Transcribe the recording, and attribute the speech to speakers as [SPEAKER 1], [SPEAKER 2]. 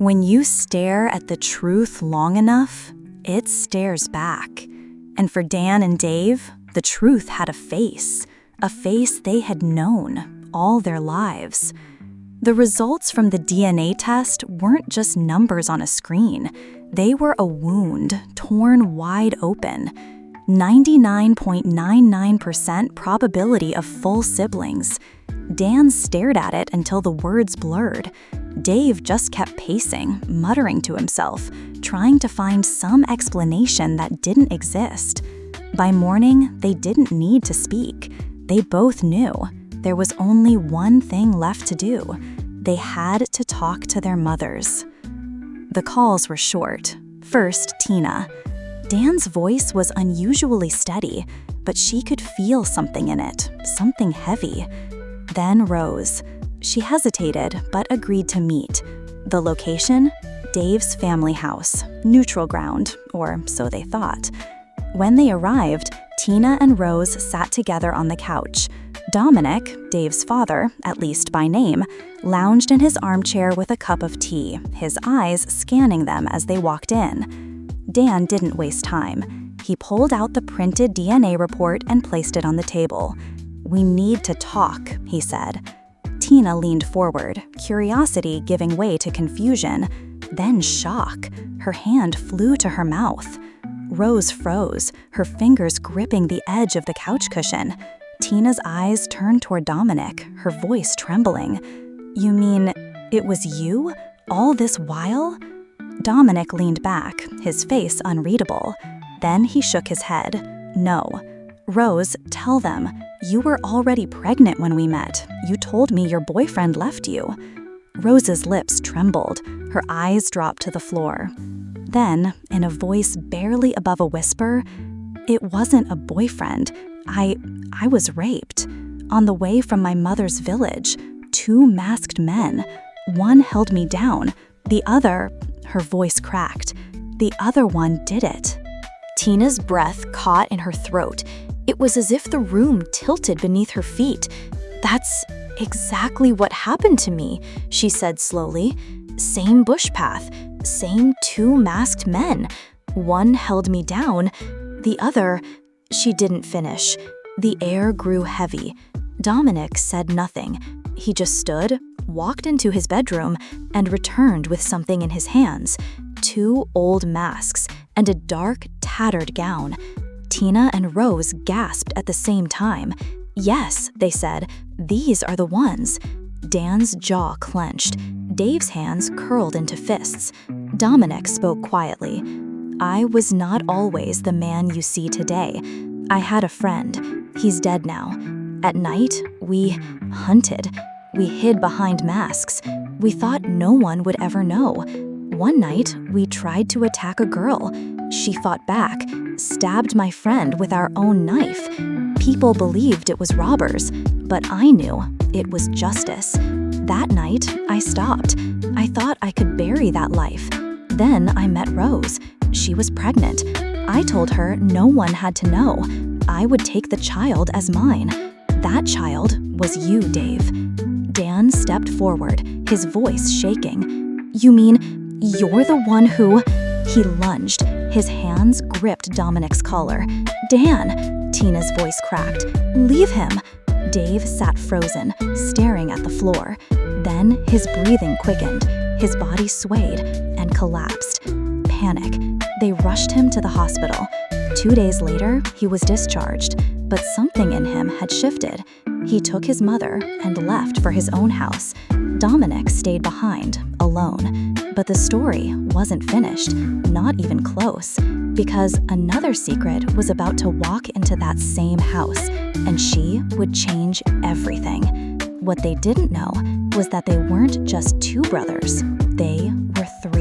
[SPEAKER 1] When you stare at the truth long enough, it stares back. And for Dan and Dave, the truth had a face they had known all their lives. The results from the DNA test weren't just numbers on a screen. They were a wound torn wide open. 99.99% probability of full siblings. Dan stared at it until the words blurred. Dave just kept pacing, muttering to himself, trying to find some explanation that didn't exist. By morning, they didn't need to speak. They both knew. There was only one thing left to do. They had to talk to their mothers. The calls were short. First, Tina. Dan's voice was unusually steady, but she could feel something in it, something heavy. Then Rose. She hesitated, but agreed to meet. The location? Dave's family house, neutral ground, or so they thought. When they arrived, Tina and Rose sat together on the couch. Dominic, Dave's father, at least by name, lounged in his armchair with a cup of tea, his eyes scanning them as they walked in. Dan didn't waste time. He pulled out the printed DNA report and placed it on the table. "We need to talk," he said. Tina leaned forward, curiosity giving way to confusion, then shock. Her hand flew to her mouth. Rose froze, her fingers gripping the edge of the couch cushion. Tina's eyes turned toward Dominic, her voice trembling. "You mean it was you? All this while?" Dominic leaned back, his face unreadable. Then he shook his head. "No. Rose, tell them. You were already pregnant when we met. You told me your boyfriend left you." Rose's lips trembled. Her eyes dropped to the floor. Then, in a voice barely above a whisper, "It wasn't a boyfriend. I was raped. On the way from my mother's village, 2 masked men. One held me down. The other," her voice cracked, "the other one did it."
[SPEAKER 2] Tina's breath caught in her throat. It was as if the room tilted beneath her feet. "That's exactly what happened to me," she said slowly. "Same bush path, same 2 masked men. One held me down, the other..." She didn't finish. The air grew heavy. Dominic said nothing. He just stood, walked into his bedroom, and returned with something in his hands. 2 old masks and a dark, tattered gown. Tina and Rose gasped at the same time. "Yes," they said, "these are the ones." Dan's jaw clenched. Dave's hands curled into fists. Dominic spoke quietly. "I was not always the man you see today. I had a friend. He's dead now. At night, we hunted. We hid behind masks. We thought no one would ever know. One night, we tried to attack a girl. She fought back, stabbed my friend with our own knife. People believed it was robbers, but I knew it was justice. That night, I stopped. I thought I could bury that life. Then I met Rose. She was pregnant. I told her no one had to know. I would take the child as mine. That child was you, Dave." Dan stepped forward, his voice shaking. "You mean you're the one who..." He lunged. His hands gripped Dominic's collar. "Dan!" Tina's voice cracked. "Leave him!" Dave sat frozen, staring at the floor. Then his breathing quickened. His body swayed and collapsed. Panic. They rushed him to the hospital. 2 days later, he was discharged, but something in him had shifted. He took his mother and left for his own house. Dominic stayed behind, alone. But the story wasn't finished, not even close, because another secret was about to walk into that same house, and she would change everything. What they didn't know was that they weren't just 2 brothers, they were 3.